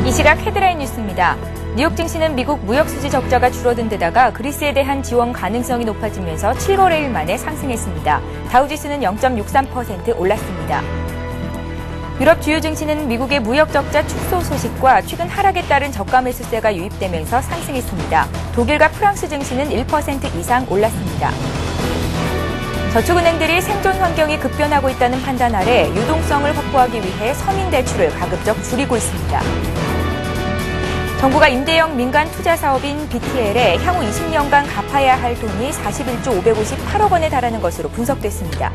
이 시각 헤드라인 뉴스입니다. 뉴욕 증시는 미국 무역 수지 적자가 줄어든 데다가 그리스에 대한 지원 가능성이 높아지면서 7거래일 만에 상승했습니다. 다우지수는 0.63% 올랐습니다. 유럽 주요 증시는 미국의 무역 적자 축소 소식과 최근 하락에 따른 저가 매수세가 유입되면서 상승했습니다. 독일과 프랑스 증시는 1% 이상 올랐습니다. 저축은행들이 생존 환경이 급변하고 있다는 판단 아래 유동성을 확보하기 위해 서민 대출을 가급적 줄이고 있습니다. 정부가 임대형 민간 투자 사업인 BTL에 향후 20년간 갚아야 할 돈이 41조 558억 원에 달하는 것으로 분석됐습니다.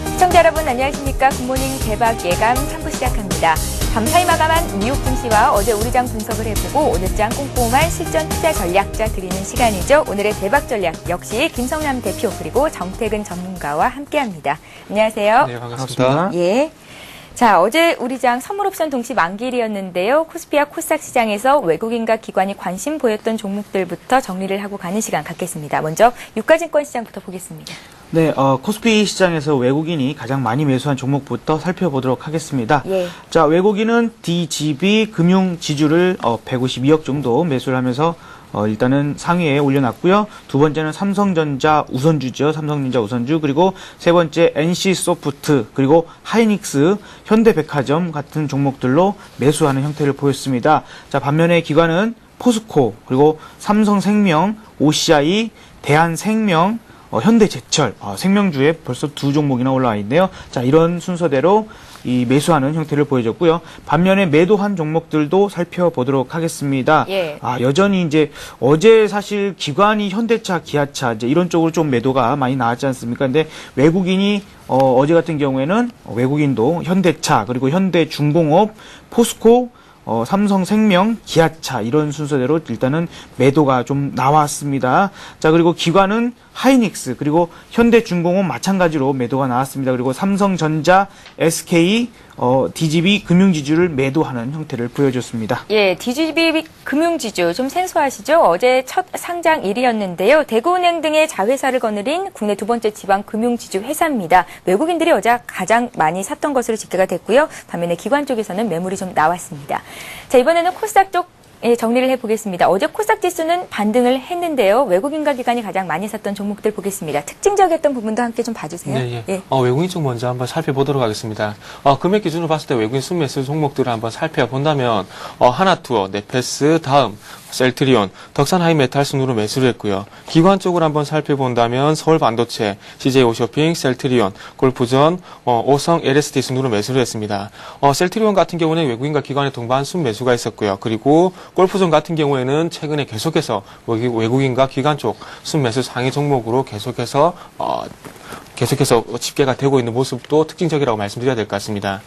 시청자 여러분 안녕하십니까. 굿모닝 대박 예감 3부 시작합니다. 밤사이 마감한 뉴욕 증시와 어제 우리장 분석을 해보고 오늘장 꼼꼼한 실전 투자 전략자 드리는 시간이죠. 오늘의 대박 전략 역시 김성남 대표 그리고 정태근 전문가와 함께합니다. 안녕하세요. 네, 반갑습니다. 예. 자, 어제 우리장 선물옵션 동시 만기일이었는데요. 코스피와 코스닥 시장에서 외국인과 기관이 관심 보였던 종목들부터 정리를 하고 가는 시간 갖겠습니다. 먼저 유가증권 시장부터 보겠습니다. 네, 코스피 시장에서 외국인이 가장 많이 매수한 종목부터 살펴보도록 하겠습니다. 예. 자, 외국인은 DGB 금융지주를 152억 정도 매수를 하면서 일단은 상위에 올려놨고요. 두 번째는 삼성전자 우선주죠. 삼성전자 우선주. 그리고 세 번째 NC소프트, 그리고 하이닉스, 현대백화점 같은 종목들로 매수하는 형태를 보였습니다. 자, 반면에 기관은 포스코, 그리고 삼성생명, OCI, 대한생명, 현대제철, 생명주에 벌써 두 종목이나 올라와 있네요. 자, 이런 순서대로 이 매수하는 형태를 보여줬고요. 반면에 매도한 종목들도 살펴보도록 하겠습니다. 예. 여전히 이제 어제 사실 기관이 현대차, 기아차 이제 이런 쪽으로 좀 매도가 많이 나왔지 않습니까? 근데 외국인이 어제 같은 경우에는 외국인도 현대차, 그리고 현대중공업, 포스코, 삼성생명, 기아차 이런 순서대로 일단은 매도가 좀 나왔습니다. 자, 그리고 기관은 하이닉스, 그리고 현대중공업 마찬가지로 매도가 나왔습니다. 그리고 삼성전자, SK, DGB 금융지주를 매도하는 형태를 보여줬습니다. 예, DGB 금융지주 좀 생소하시죠? 어제 첫 상장일이었는데요. 대구은행 등의 자회사를 거느린 국내 두 번째 지방 금융지주 회사입니다. 외국인들이 어제 가장 많이 샀던 것으로 집계가 됐고요. 반면에 기관 쪽에서는 매물이 좀 나왔습니다. 자, 이번에는 코스닥 쪽 정리를 해보겠습니다. 어제 코스닥 지수는 반등을 했는데요. 외국인과 기관이 가장 많이 샀던 종목들 보겠습니다. 특징적이었던 부분도 함께 좀 봐주세요. 네, 예. 예. 외국인 쪽 먼저 한번 살펴보도록 하겠습니다. 금액 기준으로 봤을 때 외국인 순매수 종목들을 한번 살펴본다면 하나투어, 네페스, 다음, 셀트리온, 덕산하이메탈 순으로 매수를 했고요. 기관 쪽으로 한번 살펴본다면 서울반도체, CJ오쇼핑, 셀트리온, 골프전, 오성, LST 순으로 매수를 했습니다. 셀트리온 같은 경우는 외국인과 기관의 동반 순매수가 있었고요. 그리고 골프전 같은 경우에는 최근에 계속해서 외국인과 기관 쪽 순매수 상위 종목으로 계속해서 집계가 되고 있는 모습도 특징적이라고 말씀드려야 될 것 같습니다.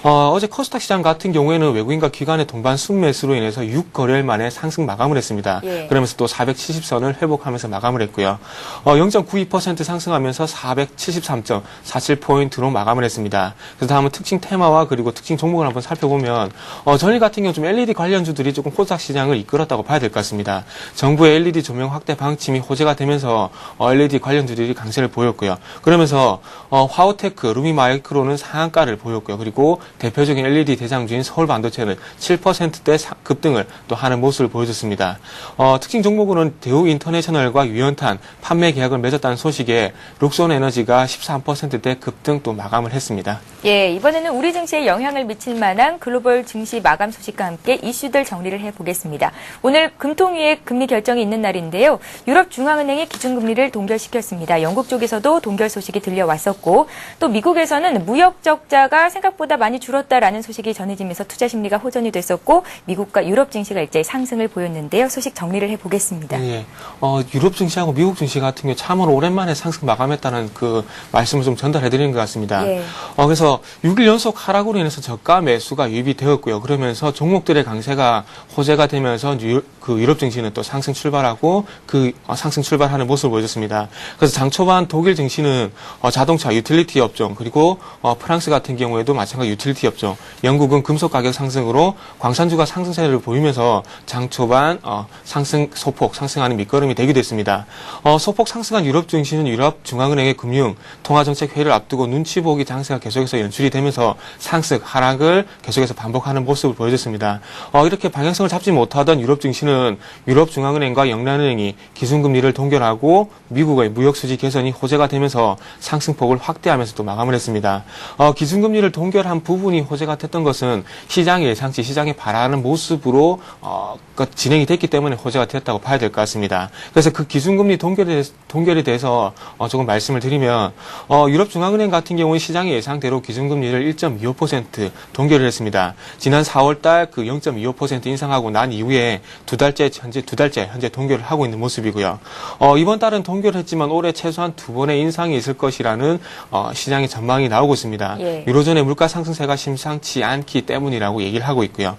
어제 코스닥 시장 같은 경우에는 외국인과 기관의 동반 순매수로 인해서 6거래일 만에 상승 마감을 했습니다. 예. 그러면서 또 470선을 회복하면서 마감을 했고요. 0.92% 상승하면서 473.47포인트로 마감을 했습니다. 그래서 다음은 특징 테마와 그리고 특징 종목을 한번 살펴보면 전일 같은 경우 좀 LED 관련주들이 조금 코스닥 시장을 이끌었다고 봐야 될 것 같습니다. 정부의 LED 조명 확대 방침이 호재가 되면서 LED 관련주들이 강세를 보였고요. 그러면서 화오테크, 루미마이크로는 상한가를 보였고요. 그리고 대표적인 LED 대장주인 서울반도체는 7%대 급등을 또 하는 모습을 보여줬습니다. 특징 종목으로는 대우인터내셔널과 유연탄 판매 계약을 맺었다는 소식에 룩손에너지가 13%대 급등 또 마감을 했습니다. 예, 이번에는 우리 증시에 영향을 미칠 만한 글로벌 증시 마감 소식과 함께 이슈들 정리를 해보겠습니다. 오늘 금통위의 금리 결정이 있는 날인데요. 유럽 중앙은행이 기준금리를 동결시켰습니다. 영국 쪽에서도 동결 소식이 들려왔었고 또 미국에서는 무역 적자가 생각보다 많이 줄었다라는 소식이 전해지면서 투자 심리가 호전이 됐었고 미국과 유럽 증시가 일제히 상승을 보였는데요. 소식 정리를 해보겠습니다. 예, 유럽 증시하고 미국 증시 같은 경우 참으로 오랜만에 상승 마감했다는 그 말씀을 좀 전달해드리는 것 같습니다. 예. 그래서 6일 연속 하락으로 인해서 저가 매수가 유입이 되었고요. 그러면서 종목들의 강세가 호재가 되면서 그 유럽 증시는 또 상승 출발하고 상승 출발하는 모습을 보여줬습니다. 그래서 장 초반 독일 증시는 자동차, 유틸리티 업종, 그리고 프랑스 같은 경우에도 마찬가지 유틸리티 업종, 영국은 금속 가격 상승으로 광산주가 상승세를 보이면서 장 초반 소폭 상승하는 밑거름이 되기도 했습니다. 소폭 상승한 유럽 증시는 유럽 중앙은행의 금융 통화정책 회의를 앞두고 눈치 보기 장세가 계속해서 연출이 되면서 상승 하락을 계속해서 반복하는 모습을 보여줬습니다. 이렇게 방향성을 잡지 못하던 유럽 증시는 유럽 중앙은행과 영란은행이 기준금리를 동결하고 미국의 무역수지 개선이 호재가 되면서 상승폭을 확대하면서 또 마감을 했습니다. 기준금리를 동결한 부분이 호재가 됐던 것은 시장의 예상치, 시장이 바라는 모습으로 진행이 됐기 때문에 호재가 되었다고 봐야 될 것 같습니다. 그래서 그 기준금리 동결에 대해서 조금 말씀을 드리면 유럽 중앙은행 같은 경우는 시장의 예상대로 기준금리를 1.25% 동결을 했습니다. 지난 4월달 그 0.25% 인상하고 난 이후에 현재 두 달째 동결을 하고 있는 모습이고요. 이번 달은 동결을 했지만 올해 최소한 2번의 인상이 있을 것이라는 시장의 전망이 나오고 있습니다. 예. 유로존의 물가 상승세가 심상치 않기 때문이라고 얘기를 하고 있고요.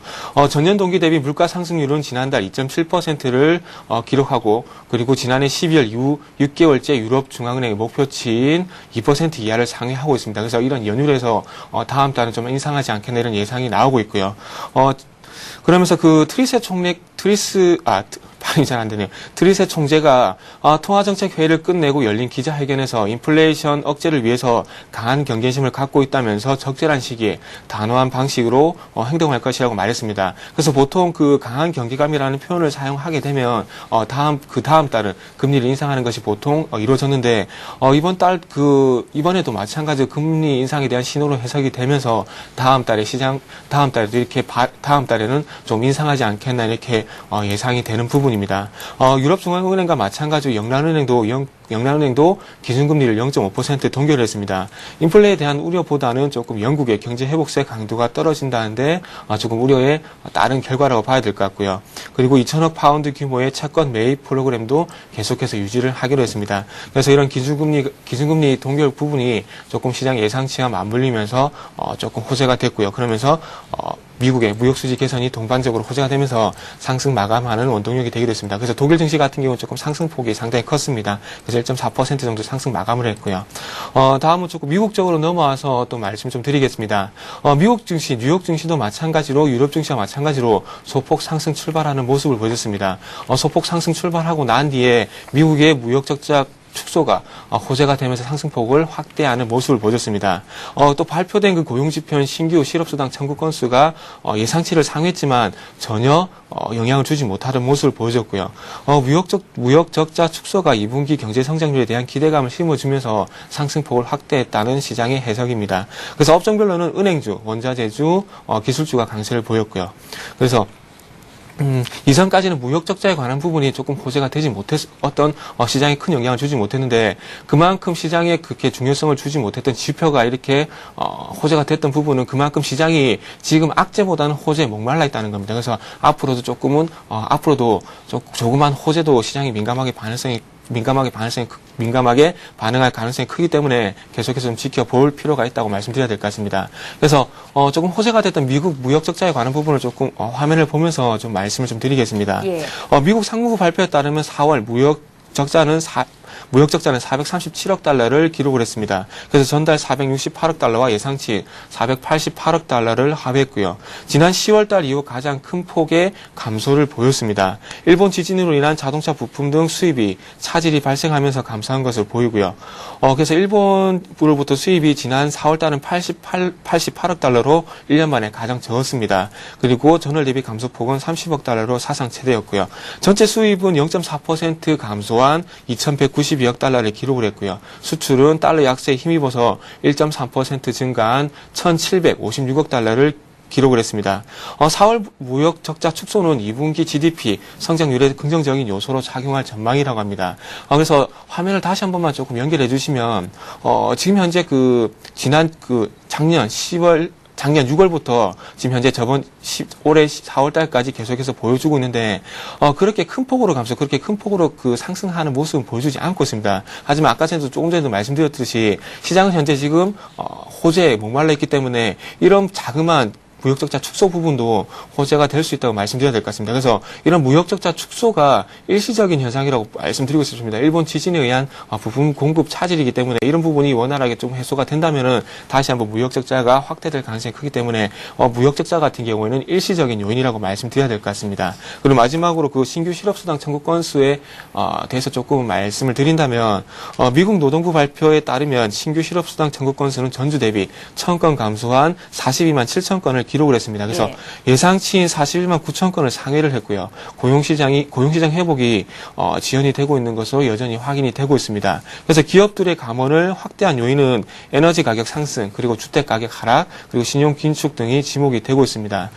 전년 동기 대비 물가 상승률은 지난달 2.7%를 기록하고 그리고 지난해 12월 이후 6개월째 유럽 중앙은행의 목표치인 2% 이하를 상회하고 있습니다. 그래서 이런 연율에서 다음 달은 좀 인상하지 않겠나 이런 예상이 나오고 있고요. 그러면서 그 발음이 잘 안 되네요. 트리세 총재가 통화정책 회의를 끝내고 열린 기자회견에서 인플레이션 억제를 위해서 강한 경계심을 갖고 있다면서 적절한 시기에 단호한 방식으로 행동할 것이라고 말했습니다. 그래서 보통 그 강한 경계감이라는 표현을 사용하게 되면 다음 달은 금리를 인상하는 것이 보통 이루어졌는데 이번에도 마찬가지로 금리 인상에 대한 신호로 해석이 되면서 다음 달에도 이렇게 다음 달에는 좀 인상하지 않겠나 이렇게 예상이 되는 부분입니다. 유럽 중앙은행과 마찬가지로 영란은행도 기준금리를 0.5% 동결을 했습니다. 인플레에 대한 우려보다는 조금 영국의 경제 회복세 강도가 떨어진다는데 조금 우려에 따른 결과라고 봐야 될 것 같고요. 그리고 2천억 파운드 규모의 채권 매입 프로그램도 계속해서 유지를 하기로 했습니다. 그래서 이런 기준금리 동결 부분이 조금 시장 예상치와 맞물리면서 조금 호재가 됐고요. 그러면서 미국의 무역수지 개선이 동반적으로 호재가 되면서 상승 마감하는 원동력이 되기도 했습니다. 그래서 독일 증시 같은 경우는 조금 상승폭이 상당히 컸습니다. 그래서 1.4% 정도 상승 마감을 했고요. 다음은 조금 미국 쪽으로 넘어와서 또 말씀 좀 드리겠습니다. 미국 증시, 뉴욕 증시도 마찬가지로 유럽 증시와 마찬가지로 소폭 상승 출발하는 모습을 보여줬습니다. 소폭 상승 출발하고 난 뒤에 미국의 무역 적자 축소가 호재가 되면서 상승폭을 확대하는 모습을 보여줬습니다. 또 발표된 그 고용지표 신규 실업수당 청구 건수가 예상치를 상회했지만 전혀 영향을 주지 못하는 모습을 보여줬고요. 무역 적자 축소가 2분기 경제 성장률에 대한 기대감을 심어주면서 상승폭을 확대했다는 시장의 해석입니다. 그래서 업종별로는 은행주, 원자재주, 기술주가 강세를 보였고요. 그래서 이전까지는 무역 적자에 관한 부분이 조금 호재가 되지 시장에 큰 영향을 주지 못했는데 그만큼 시장에 그렇게 중요성을 주지 못했던 지표가 이렇게 호재가 됐던 부분은 그만큼 시장이 지금 악재보다는 호재에 목말라 있다는 겁니다. 그래서 앞으로도 조그만 호재도 시장이 민감하게 반응할 가능성이 크기 때문에 계속해서 좀 지켜볼 필요가 있다고 말씀드려야 될 것 같습니다. 그래서 무조건 호재가 됐던 미국 무역 적자에 관한 부분을 조금 화면을 보면서 좀 말씀을 좀 드리겠습니다. 예. 미국 상무부 발표에 따르면 4월 무역 적자는 437억 달러를 기록을 했습니다. 그래서 전달 468억 달러와 예상치 488억 달러를 합의했고요. 지난 10월 달 이후 가장 큰 폭의 감소를 보였습니다. 일본 지진으로 인한 자동차 부품 등 수입이 차질이 발생하면서 감소한 것을 보이고요. 그래서 일본으로부터 수입이 지난 4월 달은 88억 달러로 1년 만에 가장 적었습니다. 그리고 전월 대비 감소폭은 30억 달러로 사상 최대였고요. 전체 수입은 0.4% 감소한 2,192억 달러를 기록을 했고요. 수출은 달러 약세에 힘입어서 1.3% 증가한 1,756억 달러를 기록을 했습니다. 4월 무역 적자 축소는 2분기 GDP 성장률에 긍정적인 요소로 작용할 전망이라고 합니다. 그래서 화면을 다시 한 번만 조금 연결해 주시면 지금 현재 작년 6월부터 지금 현재 올해 4월 달까지 계속해서 보여주고 있는데, 그렇게 큰 폭으로 상승하는 모습은 보여주지 않고 있습니다. 하지만 아까 조금 전에도 말씀드렸듯이 시장은 현재 지금 호재에 목말라 있기 때문에 이런 자그마한 무역적자 축소 부분도 호재가 될 수 있다고 말씀드려야 될 것 같습니다. 그래서 이런 무역적자 축소가 일시적인 현상이라고 말씀드리고 싶습니다. 일본 지진에 의한 부품 공급 차질이기 때문에 이런 부분이 원활하게 좀 해소가 된다면은 다시 한번 무역적자가 확대될 가능성이 크기 때문에 무역적자 같은 경우에는 일시적인 요인이라고 말씀드려야 될 것 같습니다. 그리고 마지막으로 그 신규 실업수당 청구 건수에 대해서 조금 말씀을 드린다면 미국 노동부 발표에 따르면 신규 실업수당 청구 건수는 전주 대비 1000건 감소한 42만 7천 건을 기록을 했습니다. 그래서 예상치인 41만 9천 건을 상회를 했고요. 고용시장 회복이 지연이 되고 있는 것으로 여전히 확인이 되고 있습니다. 그래서 기업들의 감원을 확대한 요인은 에너지 가격 상승, 그리고 주택 가격 하락, 그리고 신용 긴축 등이 지목이 되고 있습니다.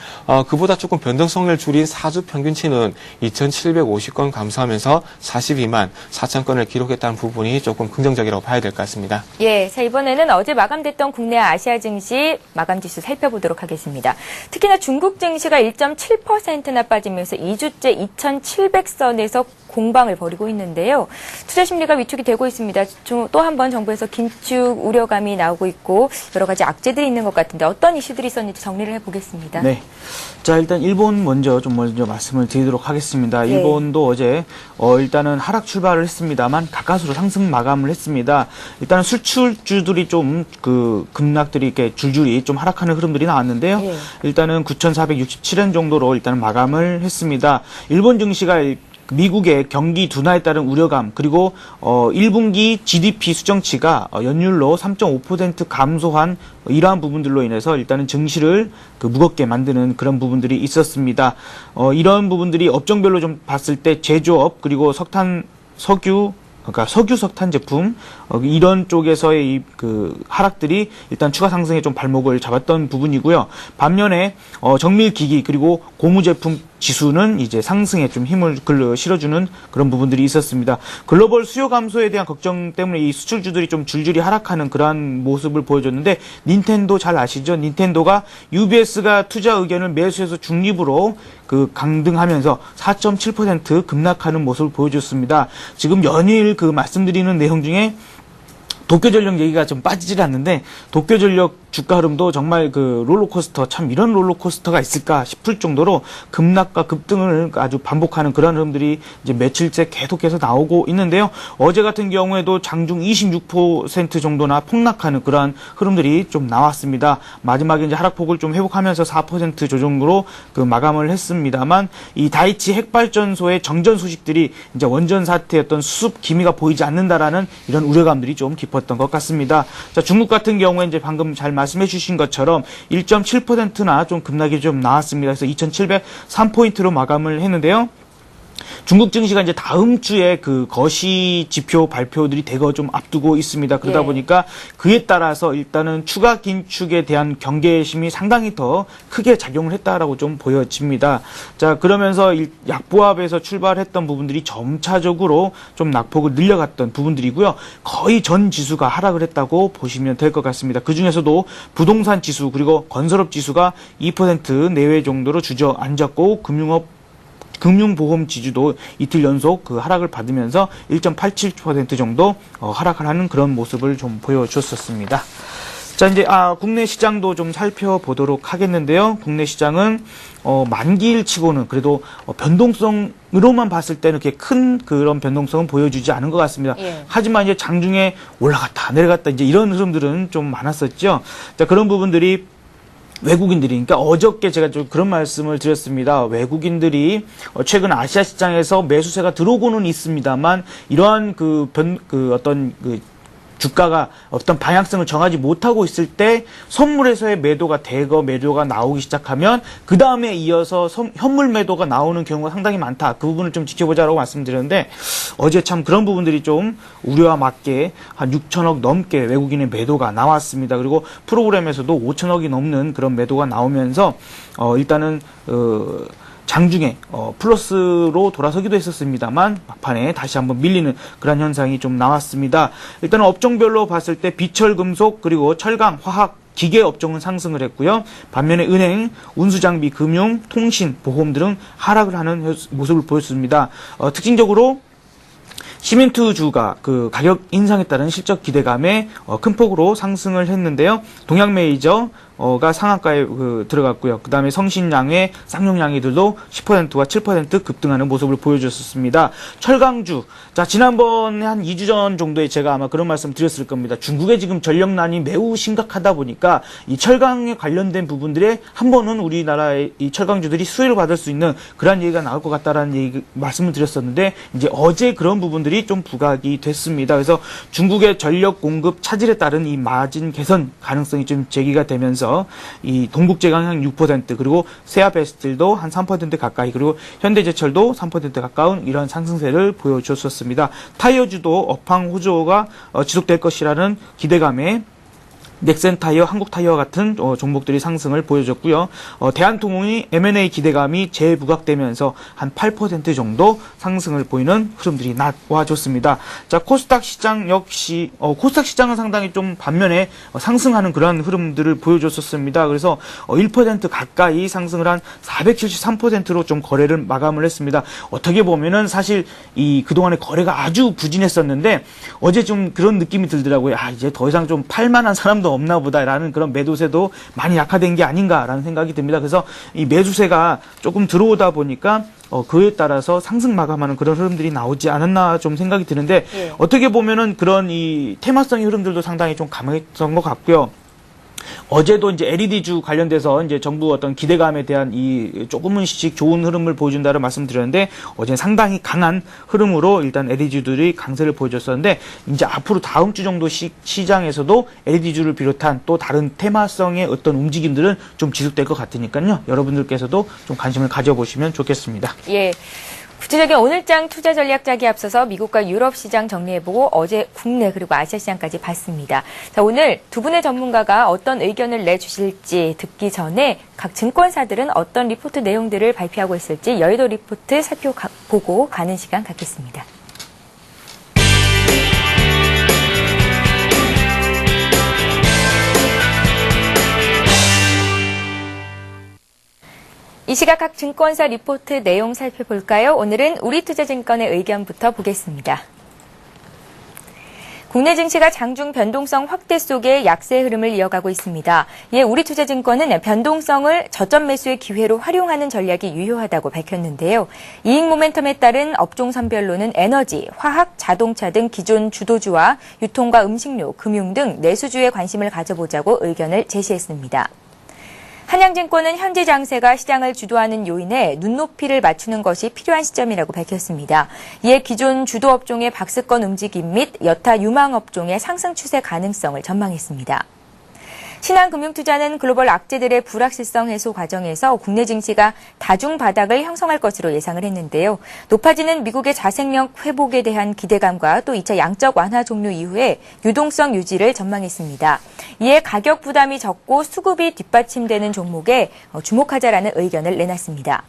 그보다 조금 변동성을 줄인 4주 평균치는 2,750건 감소하면서 42만 4천 건을 기록했다는 부분이 조금 긍정적이라고 봐야 될 것 같습니다. 예, 자 이번에는 어제 마감됐던 국내 아시아 증시 마감 지수 살펴보도록 하겠습니다. 특히나 중국 증시가 1.7%나 빠지면서 2주째 2,700선에서 공방을 벌이고 있는데요. 투자 심리가 위축이 되고 있습니다. 또 한 번 정부에서 긴축 우려감이 나오고 있고 여러 가지 악재들이 있는 것 같은데 어떤 이슈들이 있었는지 정리를 해보겠습니다. 네. 자, 일단 일본 먼저 말씀을 드리도록 하겠습니다. 네. 일본도 어제 일단은 하락 출발을 했습니다만 가까스로 상승 마감을 했습니다. 일단은 수출주들이 좀 그 급락들이 이렇게 줄줄이 좀 하락하는 흐름들이 나왔는데요. 네. 일단은 9,467엔 정도로 일단은 마감을 했습니다. 일본 증시가 미국의 경기 둔화에 따른 우려감, 그리고 1분기 GDP 수정치가 연율로 3.5% 감소한 이러한 부분들로 인해서 일단은 증시를 무겁게 만드는 그런 부분들이 있었습니다. 이런 부분들이 업종별로 좀 봤을 때 제조업, 그리고 그러니까 석유, 석탄 제품 이런 쪽에서의 하락들이 일단 추가 상승에 좀 발목을 잡았던 부분이고요. 반면에 정밀 기기 그리고 고무 제품 지수는 이제 상승에 좀 힘을 실어주는 그런 부분들이 있었습니다. 글로벌 수요 감소에 대한 걱정 때문에 이 수출주들이 좀 줄줄이 하락하는 그러한 모습을 보여줬는데, 닌텐도 잘 아시죠? 닌텐도가 UBS가 투자 의견을 매수해서 중립으로 강등하면서 4.7% 급락하는 모습을 보여줬습니다. 지금 연일 말씀드리는 내용 중에 도쿄전력 얘기가 좀 빠지질 않는데, 도쿄전력 주가 흐름도 정말 롤러코스터, 참 이런 롤러코스터가 있을까 싶을 정도로 급락과 급등을 아주 반복하는 그런 흐름들이 이제 며칠째 계속해서 나오고 있는데요. 어제 같은 경우에도 장중 26% 정도나 폭락하는 그러한 흐름들이 좀 나왔습니다. 마지막에 이제 하락폭을 좀 회복하면서 4% 조정으로 마감을 했습니다만, 이 다이치 핵발전소의 정전 소식들이 이제 원전 사태의 어떤 수습 기미가 보이지 않는다라는 이런 우려감들이 좀 깊었던 것 같습니다. 자, 중국 같은 경우에 이제 방금 잘 말씀해 주신 것처럼 1.7%나 좀 급락이 좀 나왔습니다. 그래서 2,703포인트로 마감을 했는데요. 중국 증시가 이제 다음 주에 거시 지표 발표들이 대거 좀 앞두고 있습니다. 그러다 보니까 그에 따라서 일단은 추가 긴축에 대한 경계심이 상당히 더 크게 작용을 했다라고 좀 보여집니다. 자, 그러면서 약보합에서 출발했던 부분들이 점차적으로 좀 낙폭을 늘려갔던 부분들이고요. 거의 전 지수가 하락을 했다고 보시면 될 것 같습니다. 그 중에서도 부동산 지수 그리고 건설업 지수가 2% 내외 정도로 주저앉았고, 금융보험 지주도 이틀 연속 하락을 받으면서 1.87% 정도 하락을 하는 그런 모습을 좀 보여줬었습니다. 자, 이제 국내 시장도 좀 살펴보도록 하겠는데요. 국내 시장은 만기일 치고는 그래도 변동성으로만 봤을 때는 그렇게 큰 그런 변동성은 보여주지 않은 것 같습니다. 하지만 이제 장중에 올라갔다 내려갔다 이제 이런 흐름들은 좀 많았었죠. 자, 그런 부분들이 외국인들이, 그러니까 어저께 제가 좀 그런 말씀을 드렸습니다. 외국인들이 최근 아시아 시장에서 매수세가 들어오고는 있습니다만, 이러한 주가가 어떤 방향성을 정하지 못하고 있을 때 선물에서의 매도가 대거 매도가 나오기 시작하면 그 다음에 이어서 현물 매도가 나오는 경우가 상당히 많다. 그 부분을 좀 지켜보자라고 말씀드렸는데, 어제 참 그런 부분들이 좀 우려와 맞게 한 6천억 넘게 외국인의 매도가 나왔습니다. 그리고 프로그램에서도 5천억이 넘는 그런 매도가 나오면서 일단은 장중에 플러스로 돌아서기도 했었습니다만 막판에 다시 한번 밀리는 그런 현상이 좀 나왔습니다. 일단은 업종별로 봤을 때 비철금속 그리고 철강, 화학, 기계 업종은 상승을 했고요. 반면에 은행, 운수장비, 금융, 통신, 보험 등은 하락을 하는 모습을 보였습니다. 특징적으로 시멘트주가 가격 인상에 따른 실적 기대감에 큰 폭으로 상승을 했는데요. 동양메이저, 가 상한가에 들어갔고요. 그 다음에 성신양의 쌍용양이들도 10%와 7% 급등하는 모습을 보여줬었습니다. 철강주. 자, 지난번에 한 2주 전 정도에 제가 아마 그런 말씀 드렸을 겁니다. 중국의 지금 전력난이 매우 심각하다 보니까 이 철강에 관련된 부분들에 한 번은 우리나라의 이 철강주들이 수혜를 받을 수 있는 그런 얘기가 나올 것 같다라는 말씀을 드렸었는데 이제 어제 그런 부분들이 좀 부각이 됐습니다. 그래서 중국의 전력 공급 차질에 따른 이 마진 개선 가능성이 좀 제기가 되면서 이 동국제강 한 6% 그리고 세아베스틸도 한 3% 가까이 그리고 현대제철도 3% 가까운 이런 상승세를 보여줬었습니다. 타이어주도 업황 호조가 지속될 것이라는 기대감에 넥센타이어, 한국타이어 같은 종목들이 상승을 보여줬고요. 대한통운이 M&A 기대감이 재부각되면서 한 8% 정도 상승을 보이는 흐름들이 나와줬습니다. 자, 코스닥 시장 역시 코스닥 시장은 상당히 좀 반면에 상승하는 그런 흐름들을 보여줬었습니다. 그래서 1% 가까이 상승을 한 473%로 좀 거래를 마감을 했습니다. 어떻게 보면은 사실 이 그동안의 거래가 아주 부진했었는데 어제 좀 그런 느낌이 들더라고요. 아, 이제 더 이상 좀 팔만한 사람도 없나 보다라는 그런 매도세도 많이 약화된 게 아닌가라는 생각이 듭니다. 그래서 이 매수세가 조금 들어오다 보니까 그에 따라서 상승 마감하는 그런 흐름들이 나오지 않았나 좀 생각이 드는데 어떻게 보면은 그런 이 테마성의 흐름들도 상당히 좀 강했던 것 같고요. 어제도 이제 LED주 관련돼서 이제 정부 어떤 기대감에 대한 이 조금씩 좋은 흐름을 보여준다는 말씀드렸는데 어제는 상당히 강한 흐름으로 일단 LED주들이 강세를 보여줬었는데 이제 앞으로 다음 주 정도 시장에서도 LED주를 비롯한 또 다른 테마성의 어떤 움직임들은 좀 지속될 것 같으니까요. 여러분들께서도 좀 관심을 가져보시면 좋겠습니다. 예. 구체적인 오늘장 투자 전략작에 앞서서 미국과 유럽 시장 정리해보고 어제 국내 그리고 아시아 시장까지 봤습니다. 자, 오늘 두 분의 전문가가 어떤 의견을 내주실지 듣기 전에 각 증권사들은 어떤 리포트 내용들을 발표하고 있을지 여의도 리포트 살펴보고 가는 시간 갖겠습니다. 이 시각 각 증권사 리포트 내용 살펴볼까요? 오늘은 우리투자증권의 의견부터 보겠습니다. 국내 증시가 장중 변동성 확대 속에 약세 흐름을 이어가고 있습니다. 이에 우리투자증권은 변동성을 저점 매수의 기회로 활용하는 전략이 유효하다고 밝혔는데요. 이익 모멘텀에 따른 업종 선별로는 에너지, 화학, 자동차 등 기존 주도주와 유통과 음식료, 금융 등 내수주에 관심을 가져보자고 의견을 제시했습니다. 한양증권은 현재 장세가 시장을 주도하는 요인에 눈높이를 맞추는 것이 필요한 시점이라고 밝혔습니다. 이에 기존 주도 업종의 박스권 움직임 및 여타 유망 업종의 상승 추세 가능성을 전망했습니다. 신한금융투자는 글로벌 악재들의 불확실성 해소 과정에서 국내 증시가 다중 바닥을 형성할 것으로 예상을 했는데요. 높아지는 미국의 자생력 회복에 대한 기대감과 또 2차 양적 완화 종료 이후에 유동성 유지를 전망했습니다. 이에 가격 부담이 적고 수급이 뒷받침되는 종목에 주목하자라는 의견을 내놨습니다.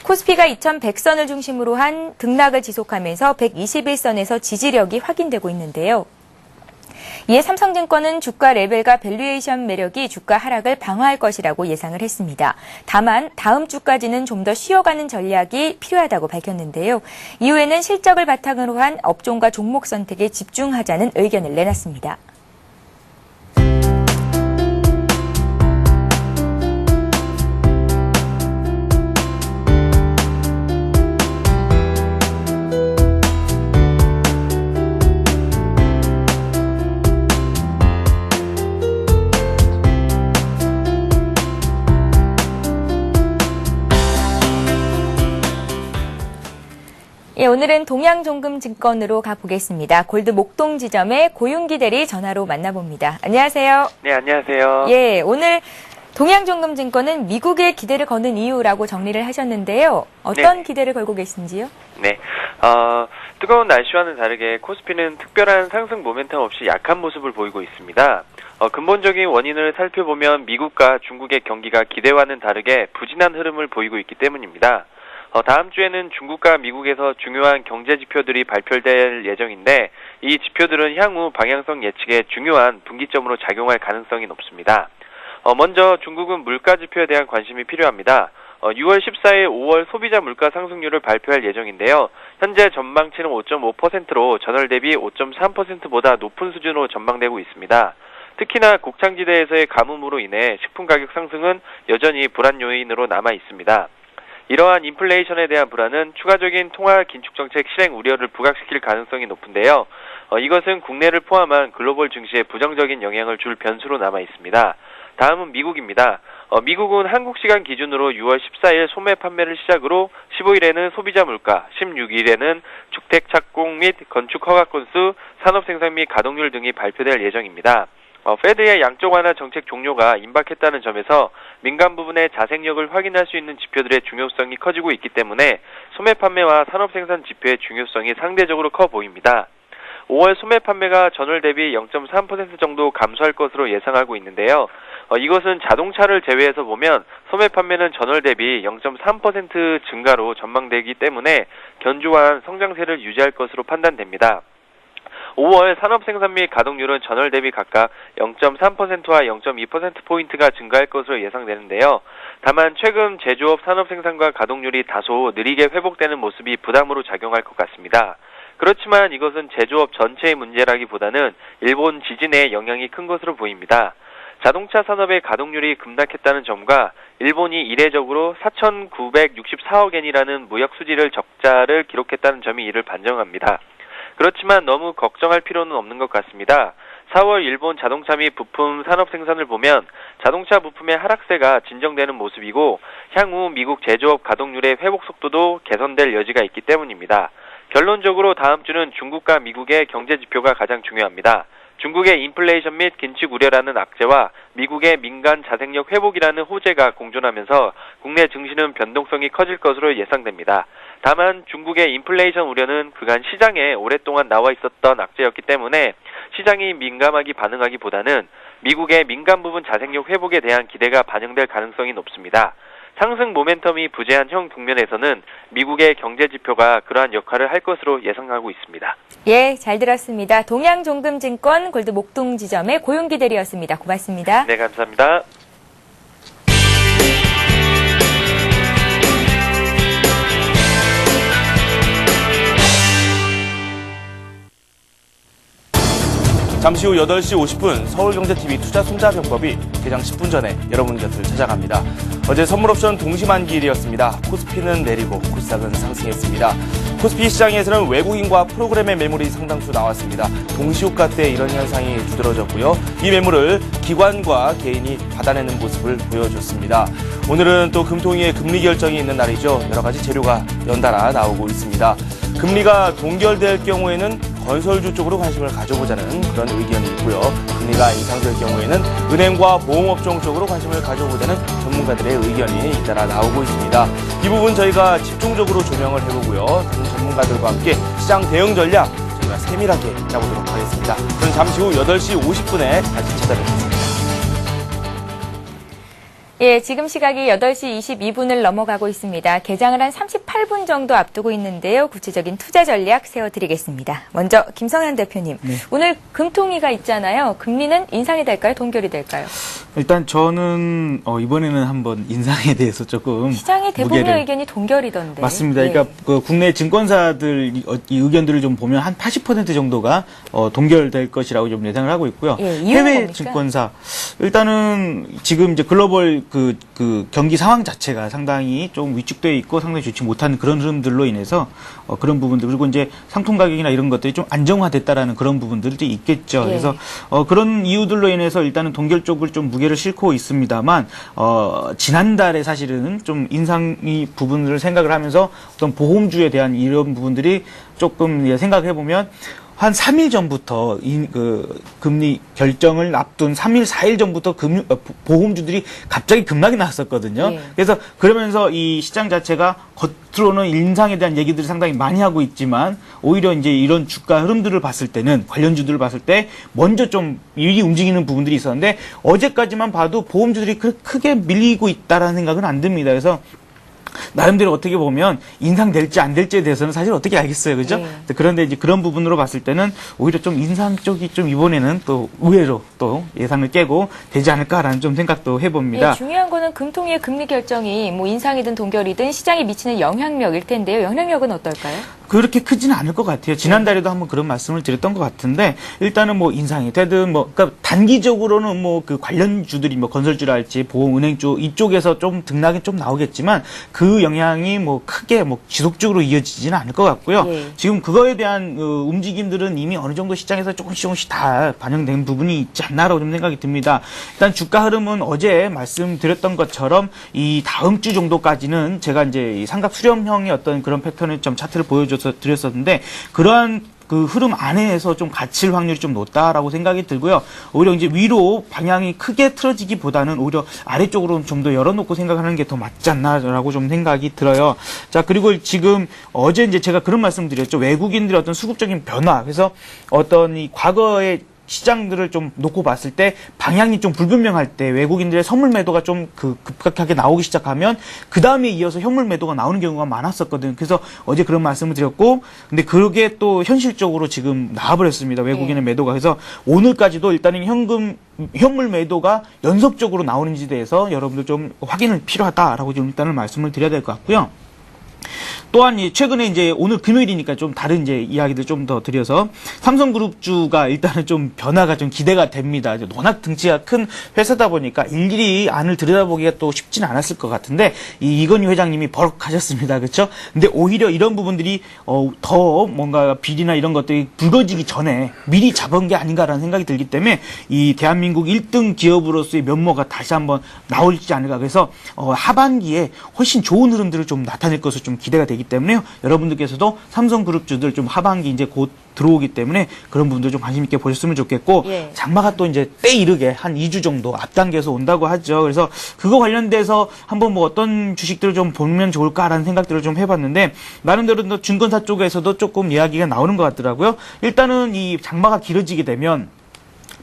코스피가 2100선을 중심으로 한 등락을 지속하면서 121선에서 지지력이 확인되고 있는데요. 이에 삼성증권은 주가 레벨과 밸류에이션 매력이 주가 하락을 방어할 것이라고 예상을 했습니다. 다만 다음 주까지는 좀 더 쉬어가는 전략이 필요하다고 밝혔는데요. 이후에는 실적을 바탕으로 한 업종과 종목 선택에 집중하자는 의견을 내놨습니다. 예, 오늘은 동양종금증권으로 가보겠습니다. 골드 목동 지점의 고윤기 대리 전화로 만나봅니다. 안녕하세요. 네, 안녕하세요. 예, 오늘 동양종금증권은 미국의 기대를 거는 이유라고 정리를 하셨는데요. 어떤 네. 기대를 걸고 계신지요? 네, 뜨거운 날씨와는 다르게 코스피는 특별한 상승 모멘텀 없이 약한 모습을 보이고 있습니다. 근본적인 원인을 살펴보면 미국과 중국의 경기가 기대와는 다르게 부진한 흐름을 보이고 있기 때문입니다. 다음 주에는 중국과 미국에서 중요한 경제 지표들이 발표될 예정인데 이 지표들은 향후 방향성 예측에 중요한 분기점으로 작용할 가능성이 높습니다. 먼저 중국은 물가 지표에 대한 관심이 필요합니다. 6월 14일 5월 소비자 물가 상승률을 발표할 예정인데요. 현재 전망치는 5.5%로 전월 대비 5.3%보다 높은 수준으로 전망되고 있습니다. 특히나 곡창지대에서의 가뭄으로 인해 식품 가격 상승은 여전히 불안 요인으로 남아 있습니다. 이러한 인플레이션에 대한 불안은 추가적인 통화 긴축 정책 실행 우려를 부각시킬 가능성이 높은데요. 이것은 국내를 포함한 글로벌 증시에 부정적인 영향을 줄 변수로 남아 있습니다. 다음은 미국입니다. 미국은 한국 시간 기준으로 6월 14일 소매 판매를 시작으로 15일에는 소비자 물가, 16일에는 주택 착공 및 건축 허가 건수, 산업 생산 및 가동률 등이 발표될 예정입니다. 페드의 양적 완화 정책 종료가 임박했다는 점에서 민간 부분의 자생력을 확인할 수 있는 지표들의 중요성이 커지고 있기 때문에 소매 판매와 산업 생산 지표의 중요성이 상대적으로 커 보입니다. 5월 소매 판매가 전월 대비 0.3% 정도 감소할 것으로 예상하고 있는데요. 이것은 자동차를 제외해서 보면 소매 판매는 전월 대비 0.3% 증가로 전망되기 때문에 견조한 성장세를 유지할 것으로 판단됩니다. 5월 산업 생산 및 가동률은 전월 대비 각각 0.3%와 0.2%포인트가 증가할 것으로 예상되는데요. 다만 최근 제조업 산업 생산과 가동률이 다소 느리게 회복되는 모습이 부담으로 작용할 것 같습니다. 그렇지만 이것은 제조업 전체의 문제라기보다는 일본 지진의 영향이 큰 것으로 보입니다. 자동차 산업의 가동률이 급락했다는 점과 일본이 이례적으로 4,964억 엔이라는 무역 수지를 적자를 기록했다는 점이 이를 반증합니다. 그렇지만 너무 걱정할 필요는 없는 것 같습니다. 4월 일본 자동차 및 부품 산업 생산을 보면 자동차 부품의 하락세가 진정되는 모습이고 향후 미국 제조업 가동률의 회복 속도도 개선될 여지가 있기 때문입니다. 결론적으로 다음 주는 중국과 미국의 경제 지표가 가장 중요합니다. 중국의 인플레이션 및 긴축 우려라는 악재와 미국의 민간 자생력 회복이라는 호재가 공존하면서 국내 증시는 변동성이 커질 것으로 예상됩니다. 다만 중국의 인플레이션 우려는 그간 시장에 오랫동안 나와 있었던 악재였기 때문에 시장이 민감하게 반응하기보다는 미국의 민간 부분 자생력 회복에 대한 기대가 반영될 가능성이 높습니다. 상승 모멘텀이 부재한 현 국면에서는 미국의 경제 지표가 그러한 역할을 할 것으로 예상하고 있습니다. 예, 잘 들었습니다. 동양종금증권 골드 목동 지점의 고용기 대리였습니다. 고맙습니다. 네, 감사합니다. 잠시 후 8시 50분 서울경제TV 투자손자병법이 개장 10분 전에 여러분 곁을 찾아갑니다. 어제 선물옵션 동시만기일이었습니다. 코스피는 내리고 코스닥은 상승했습니다. 코스피 시장에서는 외국인과 프로그램의 매물이 상당수 나왔습니다. 동시효과 때 이런 현상이 두드러졌고요. 이 매물을 기관과 개인이 받아내는 모습을 보여줬습니다. 오늘은 또 금통위의 금리 결정이 있는 날이죠. 여러 가지 재료가 연달아 나오고 있습니다. 금리가 동결될 경우에는 건설주 쪽으로 관심을 가져보자는 그런 의견이 있고요. 금리가 인상될 경우에는 은행과 보험업종 쪽으로 관심을 가져보자는 전문가들의 의견이 잇따라 나오고 있습니다. 이 부분 저희가 집중적으로 조명을 해보고요. 다른 전문가들과 함께 시장 대응 전략 저희가 세밀하게 알아보도록 하겠습니다. 그럼 잠시 후 8시 50분에 다시 찾아뵙겠습니다. 예, 지금 시각이 8시 22분을 넘어가고 있습니다. 개장을 한 38분 정도 앞두고 있는데요. 구체적인 투자 전략 세워드리겠습니다. 먼저 김성현 대표님, 네. 오늘 금통위가 있잖아요. 금리는 인상이 될까요? 동결이 될까요? 일단 저는 이번에는 한번 인상에 대해서 조금 시장의 대부분의 무게를 의견이 동결이던데. 맞습니다. 예. 그러니까 그 국내 증권사들 이 의견들을 좀 보면 한 80% 정도가 동결될 것이라고 좀 예상을 하고 있고요. 예, 이유는 해외 뭡니까? 증권사 일단은 지금 이제 글로벌 그 경기 상황 자체가 상당히 좀 위축되어 있고 상당히 좋지 못한 그런 흐름들로 인해서 그런 부분들 그리고 이제 상품 가격이나 이런 것들이 좀 안정화됐다라는 그런 부분들도 있겠죠. 예. 그래서 그런 이유들로 인해서 일단은 동결 쪽을 좀 무게를 싣고 있습니다만 지난달에 사실은 좀 인상이 부분을 생각을 하면서 어떤 보험주에 대한 이런 부분들이 조금 생각해 보면 한 3일 전부터 금리 결정을 앞둔 3일, 4일 전부터 보험주들이 갑자기 급락이 나왔었거든요. 예. 그래서 그러면서 이 시장 자체가 겉으로는 인상에 대한 얘기들을 상당히 많이 하고 있지만 오히려 이제 이런 주가 흐름들을 봤을 때는 관련주들을 봤을 때 먼저 좀 미리 움직이는 부분들이 있었는데 어제까지만 봐도 보험주들이 크게 밀리고 있다라는 생각은 안 듭니다. 그래서 나름대로 어떻게 보면 인상될지 안 될지에 대해서는 사실 어떻게 알겠어요, 그죠? 네. 그런데 이제 그런 부분으로 봤을 때는 오히려 좀 인상 쪽이 좀 이번에는 또 의외로 또 예상을 깨고 되지 않을까라는 좀 생각도 해봅니다. 예, 중요한 거는 금통위의 금리 결정이 뭐 인상이든 동결이든 시장에 미치는 영향력일 텐데요. 영향력은 어떨까요? 그렇게 크지는 않을 것 같아요. 지난달에도 한번 그런 말씀을 드렸던 것 같은데 일단은 뭐 인상이 되든 뭐 그러니까 단기적으로는 뭐 그 관련주들이 뭐 건설주랄지 보험은행 쪽 이쪽에서 좀 등락이 좀 나오겠지만 그 영향이 뭐 크게 뭐 지속적으로 이어지지는 않을 것 같고요. 예. 지금 그거에 대한 움직임들은 이미 어느 정도 시장에서 조금씩 다 반영된 부분이 있지 않나라고 좀 생각이 듭니다. 일단 주가 흐름은 어제 말씀드렸던 것처럼 이 다음 주 정도까지는 제가 이제 이 삼각 수렴형의 어떤 그런 패턴을 좀 차트를 드렸었는데 그러한 그 흐름 안에서 좀 갇힐 확률이 좀 높다라고 생각이 들고요. 오히려 이제 위로 방향이 크게 틀어지기보다는 오히려 아래쪽으로 좀 더 열어놓고 생각하는 게 더 맞지 않나라고 좀 생각이 들어요. 자, 그리고 지금 어제 이제 제가 그런 말씀 드렸죠. 외국인들의 어떤 수급적인 변화. 그래서 어떤 이 과거의 시장들을 좀 놓고 봤을 때 방향이 좀 불분명할 때 외국인들의 선물 매도가 좀 급격하게 나오기 시작하면 그 다음에 이어서 현물 매도가 나오는 경우가 많았었거든요. 그래서 어제 그런 말씀을 드렸고 근데 그게 또 현실적으로 지금 나와버렸습니다. 외국인의 매도가. 그래서 오늘까지도 일단은 현물 매도가 연속적으로 나오는지에 대해서 여러분들 좀 확인을 필요하다라고 좀 일단은 말씀을 드려야 될 것 같고요. 또한 최근에 이제 오늘 금요일이니까 좀 다른 이제 이야기들 좀 더 드려서 삼성그룹주가 일단은 좀 변화가 좀 기대가 됩니다. 워낙 등치가 큰 회사다 보니까 일일이 안을 들여다보기가 또 쉽지는 않았을 것 같은데 이건희 회장님이 버럭하셨습니다. 그렇죠? 근데 오히려 이런 부분들이 더 뭔가 비리나 이런 것들이 불거지기 전에 미리 잡은 게 아닌가라는 생각이 들기 때문에 이 대한민국 1등 기업으로서의 면모가 다시 한번 나올지 않을까. 그래서 하반기에 훨씬 좋은 흐름들을 좀 나타낼 것으로 좀 기대가 되기 때문에요. 여러분들께서도 삼성그룹주들 좀 하반기 이제 곧 들어오기 때문에 그런 분들 좀 관심 있게 보셨으면 좋겠고 예. 장마가 또 이제 때 이르게 한 2주 정도 앞당겨서 온다고 하죠. 그래서 그거 관련돼서 한번 뭐 어떤 주식들을 좀 보면 좋을까라는 생각들을 좀 해봤는데 나름대로 또 증권사 쪽에서도 조금 이야기가 나오는 것 같더라고요. 일단은 이 장마가 길어지게 되면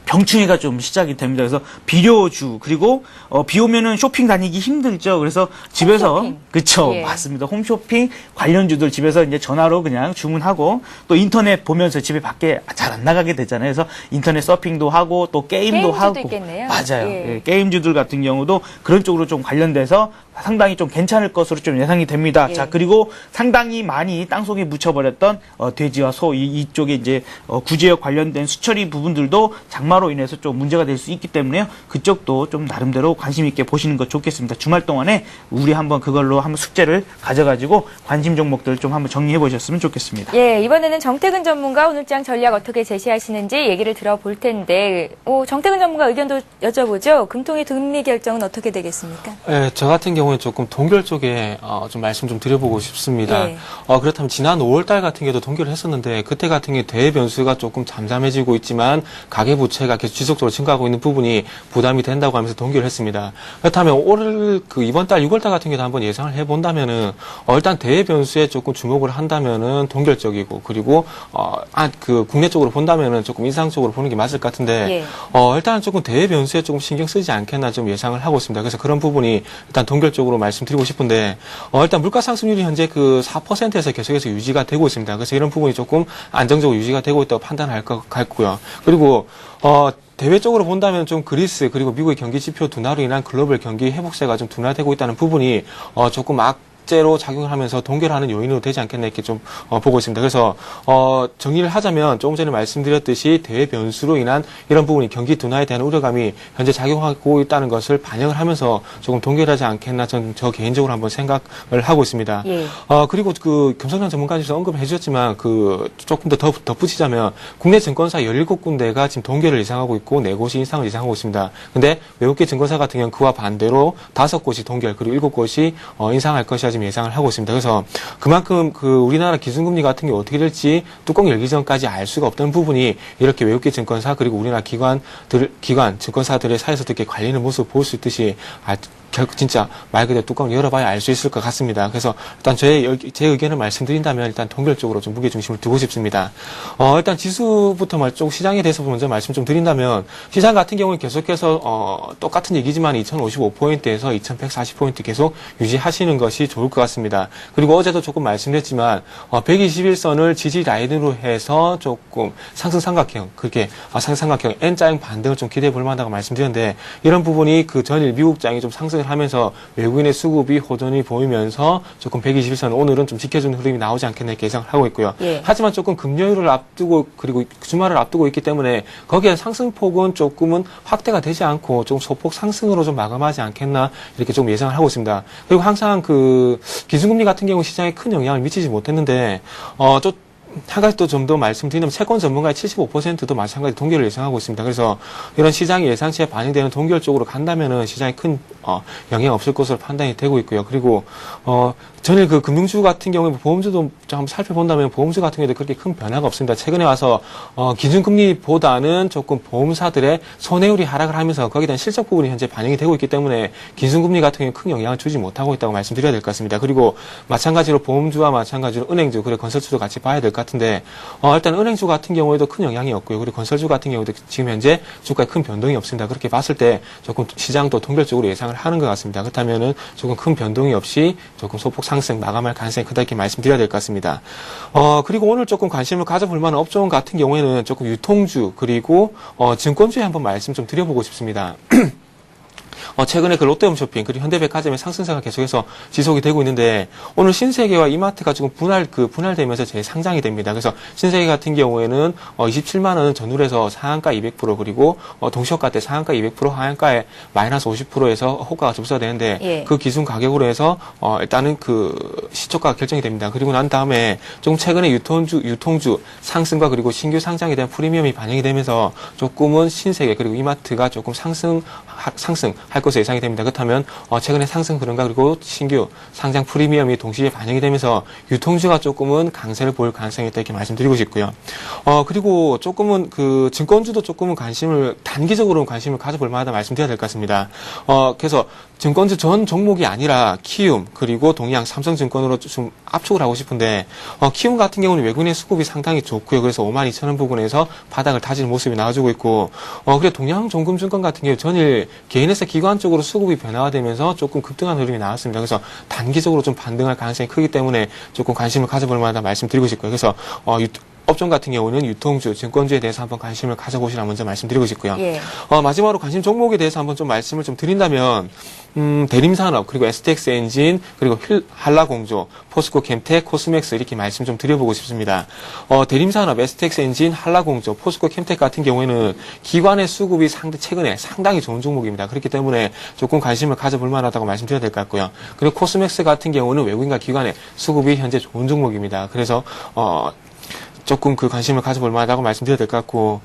병충해가 좀 시작이 됩니다. 그래서 비료주 그리고 비 오면은 쇼핑 다니기 힘들죠. 그래서 집에서 홈쇼핑. 그쵸 예. 맞습니다. 홈쇼핑 관련주들 집에서 이제 전화로 그냥 주문하고 또 인터넷 보면서 집에 밖에 잘 안 나가게 되잖아요. 그래서 인터넷 서핑도 하고 또 게임도 게임주도 하고 있겠네요. 맞아요. 예. 예, 게임주들 같은 경우도 그런 쪽으로 좀 관련돼서 상당히 좀 괜찮을 것으로 좀 예상이 됩니다. 예. 자 그리고 상당히 많이 땅속에 묻혀버렸던 돼지와 소 이쪽에 이제 구제역 관련된 수처리 부분들도 장마로 인해서 좀 문제가 될 수 있기 때문에요. 그쪽도 좀 나름대로 관심 있게 보시는 것 좋겠습니다. 주말 동안에 우리 한번 그걸로 한번 숙제를 가져가지고 관심 종목들을 좀 한번 정리해 보셨으면 좋겠습니다. 예, 이번에는 정태근 전문가 오늘장 전략 어떻게 제시하시는지 얘기를 들어볼 텐데, 정태근 전문가 의견도 여쭤보죠. 금통위 금리 결정은 어떻게 되겠습니까? 예, 저 같은 경우는 조금 동결 쪽에 좀 말씀 좀 드려보고 싶습니다. 예. 그렇다면 지난 5월달 같은 경우도 동결을 했었는데 그때 같은 경우 대외 변수가 조금 잠잠해지고 있지만 가계부채가 계속 지속적으로 증가하고 있는 부분이 부담이 된다고 하면서 동결을 했습니다. 그렇다면 이번 달 6월달 같은 경우도 한번 예상을 해본다면은 일단 대외 변수에 조금 주목을 한다면은 동결적이고 그리고 국내 쪽으로 본다면은 조금 인상적으로 보는 게 맞을 것 같은데 일단 조금 대외 변수에 조금 신경 쓰지 않겠나 좀 예상을 하고 있습니다. 그래서 그런 부분이 일단 동결적으로 말씀드리고 싶은데 일단 물가 상승률이 현재 그 4%에서 계속해서 유지가 되고 있습니다. 그래서 이런 부분이 조금 안정적으로 유지가 되고 있다고 판단할 것 같고요. 그리고 대외적으로 본다면 좀 그리스 그리고 미국의 경기 지표 둔화로 인한 글로벌 경기 회복세가 좀 둔화되고 있다는 부분이 조금 악재로 작용을 하면서 동결하는 요인으로 되지 않겠나 이렇게 좀 보고 있습니다. 그래서 정리를 하자면 조금 전에 말씀드렸듯이 대외 변수로 인한 이런 부분이 경기 둔화에 대한 우려감이 현재 작용하고 있다는 것을 반영을 하면서 조금 동결하지 않겠나 저 개인적으로 한번 생각을 하고 있습니다. 예. 그리고 금성장 전문가님께서 언급을 해주셨지만 조금 더 덧붙이자면 국내 증권사 17군데가 지금 동결을 예상하고 있고 4곳이 인상을 예상하고 있습니다. 근데 외국계 증권사 같은 경우는 그와 반대로 5곳이 동결 그리고 7곳이 인상할 것이라 지금 예상을 하고 있습니다. 그래서 그만큼 우리나라 기준금리 같은 게 어떻게 될지 뚜껑 열기 전까지 알 수가 없던 부분이 이렇게 외국계 증권사 그리고 우리나라 기관 증권사들의 사이에서 이렇게 갈리는 모습을 볼 수 있듯이 진짜 말 그대로 뚜껑을 열어봐야 알 수 있을 것 같습니다. 그래서 일단 제 의견을 말씀드린다면 일단 동결적으로 좀 무게중심을 두고 싶습니다. 일단 지수부터 좀 시장에 대해서 먼저 말씀 좀 드린다면 시장 같은 경우는 계속해서 똑같은 얘기지만 2055포인트에서 2140포인트 계속 유지하시는 것이 좋을 것 같습니다. 그리고 어제도 조금 말씀드렸지만 121선을 지지 라인으로 해서 조금 상승 삼각형 그렇게 상승 삼각형 N자형 반등을 좀 기대해 볼 만하다고 말씀드렸는데 이런 부분이 그 전일 미국장이 좀 상승을 하면서 외국인의 수급이 호전이 보이면서 조금 121선 오늘은 좀 지켜주는 흐름이 나오지 않겠나 이렇게 예상을 하고 있고요. 예. 하지만 조금 금요일을 앞두고 그리고 주말을 앞두고 있기 때문에 거기에 상승폭은 조금은 확대가 되지 않고 좀 소폭 상승으로 좀 마감하지 않겠나 이렇게 좀 예상을 하고 있습니다. 그리고 항상 그 기준금리 같은 경우 시장에 큰 영향을 미치지 못했는데 한 가지 또 좀 더 말씀드리면 채권 전문가의 75%도 마찬가지 동결을 예상하고 있습니다. 그래서 이런 시장이 예상치에 반영되는 동결 쪽으로 간다면은 시장에 큰 영향 없을 것으로 판단이 되고 있고요. 그리고 전일 그 금융주 같은 경우에 보험주도 좀 한번 살펴본다면 보험주 같은 경우에도 그렇게 큰 변화가 없습니다. 최근에 와서 기준금리보다는 조금 보험사들의 손해율이 하락을 하면서 거기에 대한 실적 부분이 현재 반영이 되고 있기 때문에 기준금리 같은 경우에 큰 영향을 주지 못하고 있다고 말씀드려야 될 것 같습니다. 그리고 마찬가지로 보험주와 마찬가지로 은행주 그리고 건설주도 같이 봐야 될 것 같은데 일단 은행주 같은 경우에도 큰 영향이 없고요. 그리고 건설주 같은 경우도 지금 현재 주가에 큰 변동이 없습니다. 그렇게 봤을 때 조금 시장도 동결적으로 예상을 하는 것 같습니다. 그렇다면은 조금 큰 변동이 없이 조금 소폭 상승 마감할 가능성이 크다 이렇게 말씀드려야 될 것 같습니다. 그리고 오늘 조금 관심을 가져볼 만한 업종 같은 경우에는 조금 유통주 그리고 증권주에 한번 말씀 좀 드려보고 싶습니다. 최근에 그 롯데홈쇼핑 그리고 현대백화점의 상승세가 계속해서 지속이 되고 있는데 오늘 신세계와 이마트가 지금 분할되면서 재상장이 됩니다. 그래서 신세계 같은 경우에는 27만 원 전후에서 상한가 200% 그리고 동시효과 때 상한가 200% 하한가에 마이너스 50%에서 호가가 접수가 되는데 예. 그 기준 가격으로 해서 일단은 그 시초가가 결정이 됩니다. 그리고 난 다음에 좀 최근에 유통주 상승과 그리고 신규 상장에 대한 프리미엄이 반영이 되면서 조금은 신세계 그리고 이마트가 조금 상승할 것으로 예상이 됩니다. 그렇다면 최근에 상승 흐름과 그리고 신규 상장 프리미엄이 동시에 반영이 되면서 유통주가 조금은 강세를 보일 가능성이 있다 이렇게 말씀드리고 싶고요. 그리고 조금은 그 증권주도 조금은 단기적으로 관심을 가져볼 만하다 말씀드려야 될 것 같습니다. 그래서 증권주 전 종목이 아니라 키움 그리고 동양 삼성증권으로 좀 압축을 하고 싶은데 키움 같은 경우는 외국인의 수급이 상당히 좋고요. 그래서 52,000원 부근에서 바닥을 다지는 모습이 나와주고 있고 그리고 동양종금증권 같은 경우 전일 개인에서 기관 쪽으로 수급이 변화되면서 조금 급등한 흐름이 나왔습니다. 그래서 단기적으로 좀 반등할 가능성이 크기 때문에 조금 관심을 가져볼 만하다 말씀드리고 싶고요. 그래서 업종 같은 경우는 유통주, 증권주에 대해서 한번 관심을 가져보시라 먼저 말씀드리고 싶고요. 예. 마지막으로 관심 종목에 대해서 한번 좀 말씀을 좀 드린다면 대림산업 그리고 STX 엔진 그리고 한라공조, 포스코 캠텍, 코스맥스 이렇게 말씀 좀 드려보고 싶습니다. 대림산업, STX 엔진, 한라공조, 포스코 캠텍 같은 경우에는 기관의 수급이 최근에 상당히 좋은 종목입니다. 그렇기 때문에 조금 관심을 가져볼 만하다고 말씀드려야 될 것 같고요. 그리고 코스맥스 같은 경우는 외국인과 기관의 수급이 현재 좋은 종목입니다. 그래서 조금 그 관심을 가져볼 만하다고 말씀드려야 될 것 같고,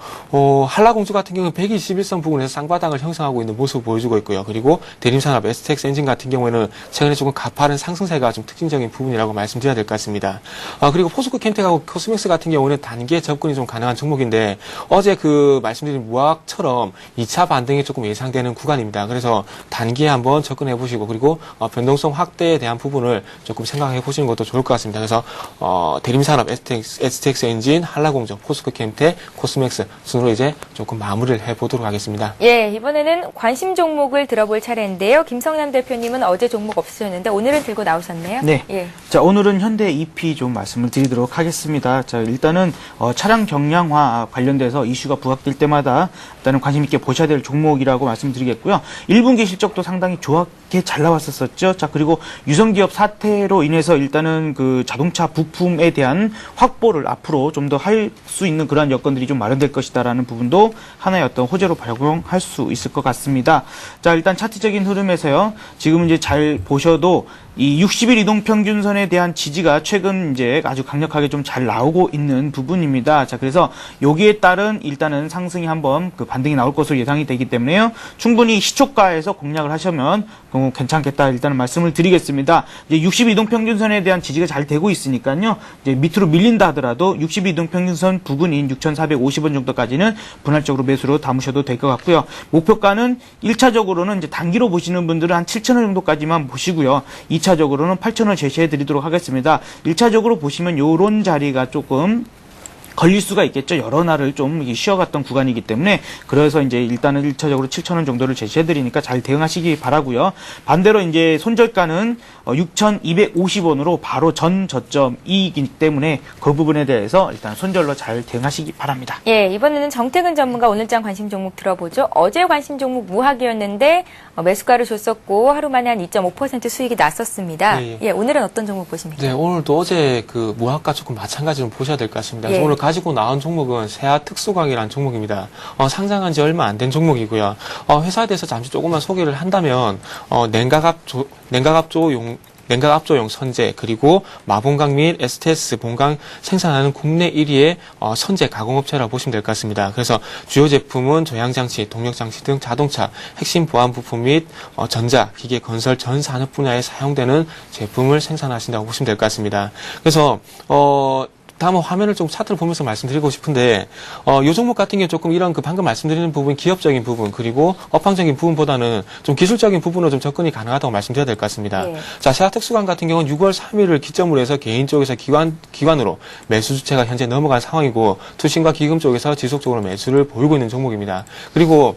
한라공주 같은 경우는 121선 부근에서 쌍바닥을 형성하고 있는 모습을 보여주고 있고요. 그리고 대림산업, STX 엔진 같은 경우에는 최근에 조금 가파른 상승세가 좀 특징적인 부분이라고 말씀드려야 될 것 같습니다. 그리고 포스코 캠텍하고 코스맥스 같은 경우는 단기에 접근이 좀 가능한 종목인데, 어제 그 말씀드린 무학처럼 2차 반등이 조금 예상되는 구간입니다. 그래서 단기에 한번 접근해 보시고, 그리고 변동성 확대에 대한 부분을 조금 생각해 보시는 것도 좋을 것 같습니다. 그래서 대림산업, STX 엔진, 한라공조, 포스코 캠텍, 코스맥스 순으로 이제 조금 마무리를 해보도록 하겠습니다. 예, 이번에는 관심 종목을 들어볼 차례인데요. 김성남 대표님은 어제 종목 없으셨는데 오늘은 들고 나오셨네요. 네. 예. 자, 오늘은 현대 EP 좀 말씀을 드리도록 하겠습니다. 자, 일단은 차량 경량화 관련돼서 이슈가 부각될 때마다 일단은 관심 있게 보셔야 될 종목이라고 말씀드리겠고요. 1분기 실적도 상당히 좋게 잘 나왔었죠. 자, 그리고 유성기업 사태로 인해서 일단은 그 자동차 부품에 대한 확보를 앞으로 좀 더 할 수 있는 그러한 여건들이 좀 마련될 것이다라는 부분도 하나의 어떤 호재로 발용할 수 있을 것 같습니다. 자, 일단 차트적인 흐름에서요. 지금 이제 잘 보셔도 이 60일 이동평균선에 대한 지지가 최근 이제 아주 강력하게 좀 잘 나오고 있는 부분입니다. 자, 그래서 여기에 따른 일단은 상승이 한번 그 반등이 나올 것으로 예상이 되기 때문에요. 충분히 시초가에서 공략을 하시면 괜찮겠다 일단은 말씀을 드리겠습니다. 이제 60일 이동평균선에 대한 지지가 잘 되고 있으니까요. 이제 밑으로 밀린다 하더라도 62등 평균선 부근인 6,450원 정도까지는 분할적으로 매수로 담으셔도 될 것 같고요. 목표가는 1차적으로는 이제 단기로 보시는 분들은 한 7,000원 정도까지만 보시고요. 2차적으로는 8,000원 제시해 드리도록 하겠습니다. 1차적으로 보시면 요런 자리가 조금 걸릴 수가 있겠죠. 여러 날을 좀 쉬어갔던 구간이기 때문에. 그래서 이제 일단은 1차적으로 7,000원 정도를 제시해드리니까 잘 대응하시기 바라고요. 반대로 이제 손절가는 6,250원으로 바로 전 저점이기 때문에 그 부분에 대해서 일단 손절로 잘 대응하시기 바랍니다. 예, 이번에는 정태근 전문가 오늘장 관심 종목 들어보죠. 어제 관심 종목 무학이었는데 매수가를 줬었고 하루 만에 한 2.5% 수익이 났었습니다. 예, 예. 예, 오늘은 어떤 종목 보십니까? 네, 오늘도 어제 그 무학과 조금 마찬가지로 보셔야 될 것 같습니다. 그래서 예. 오늘 가지고 나온 종목은 세아 특수광이라는 종목입니다. 상장한 지 얼마 안 된 종목이고요. 회사에 대해서 잠시 조금만 소개를 한다면 냉각압조용 선제 그리고 마본강 및 STS 본강 생산하는 국내 1위의 선제 가공업체라고 보시면 될 것 같습니다. 그래서 주요 제품은 조향장치, 동력장치 등 자동차, 핵심 보안 부품 및 전자, 기계, 건설 전 산업 분야에 사용되는 제품을 생산하신다고 보시면 될 것 같습니다. 그래서 다음 화면을 좀 차트를 보면서 말씀드리고 싶은데, 요 종목 같은 경우 조금 이런 방금 말씀드리는 부분, 기업적인 부분, 그리고 업황적인 부분보다는 좀 기술적인 부분으로 좀 접근이 가능하다고 말씀드려야 될 것 같습니다. 네. 자, 세아특수관 같은 경우는 6월 3일을 기점으로 해서 개인 쪽에서 기관으로 매수 주체가 현재 넘어간 상황이고, 투신과 기금 쪽에서 지속적으로 매수를 보이고 있는 종목입니다. 그리고,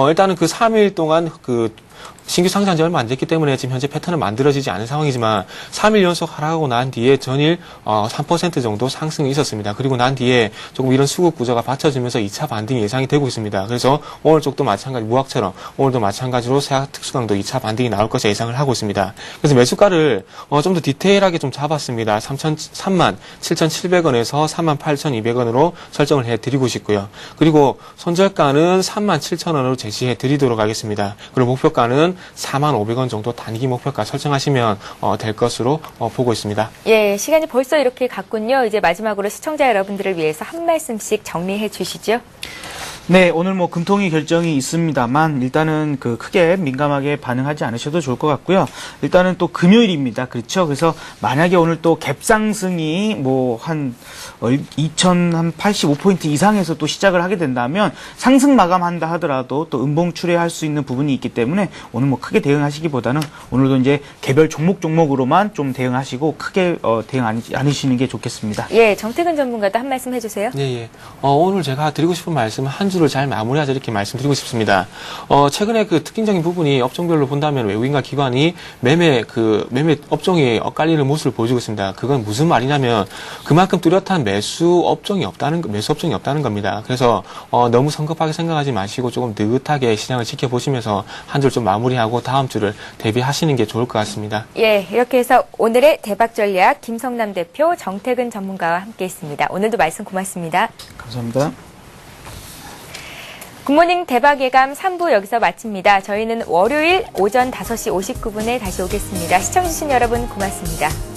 일단은 그 3일 동안 신규 상장지 얼마 안 됐기 때문에 지금 현재 패턴은 만들어지지 않은 상황이지만 3일 연속 하락하고 난 뒤에 전일 3% 정도 상승이 있었습니다. 그리고 난 뒤에 조금 이런 수급 구조가 받쳐지면서 2차 반등이 예상이 되고 있습니다. 그래서 오늘 쪽도 마찬가지 무학처럼 오늘도 마찬가지로 세아특수강도 2차 반등이 나올 것을 예상을 하고 있습니다. 그래서 매수가를 좀 더 디테일하게 좀 잡았습니다. 37,700원에서 38,200원으로 설정을 해드리고 싶고요. 그리고 손절가는 37,000원으로 제시해 드리도록 하겠습니다. 그리고 목표가는 45,500원 정도 단기 목표가 설정하시면 될 것으로 보고 있습니다. 예, 시간이 벌써 이렇게 갔군요. 이제 마지막으로 시청자 여러분들을 위해서 한 말씀씩 정리해 주시죠. 네, 오늘 뭐 금통위 결정이 있습니다만 일단은 크게 민감하게 반응하지 않으셔도 좋을 것 같고요. 일단은 또 금요일입니다. 그렇죠? 그래서 만약에 오늘 또 갭상승이 뭐 한 2,085포인트 이상에서 또 시작을 하게 된다면 상승 마감한다 하더라도 또 음봉 출회할 수 있는 부분이 있기 때문에 오늘 뭐 크게 대응하시기보다는 오늘도 이제 개별 종목으로만 좀 대응하시고 크게 대응 않으시는 게 좋겠습니다. 예, 정태근 전문가도 한 말씀 해주세요. 예. 오늘 제가 드리고 싶은 말씀은 한 주를 잘 마무리하자 이렇게 말씀드리고 싶습니다. 최근에 특징적인 부분이 업종별로 본다면 외국인과 기관이 매매 업종이 엇갈리는 모습을 보여주고 있습니다. 그건 무슨 말이냐면 그만큼 뚜렷한 매수 업종이 없다는 겁니다. 그래서 너무 성급하게 생각하지 마시고 조금 느긋하게 시장을 지켜보시면서 한 줄 좀 마무리하고 다음 주를 대비하시는 게 좋을 것 같습니다. 예, 이렇게 해서 오늘의 대박 전략 김성남 대표, 정태근 전문가와 함께했습니다. 오늘도 말씀 고맙습니다. 감사합니다. 굿모닝 대박 예감 3부 여기서 마칩니다. 저희는 월요일 오전 5시 59분에 다시 오겠습니다. 시청해주신 여러분 고맙습니다.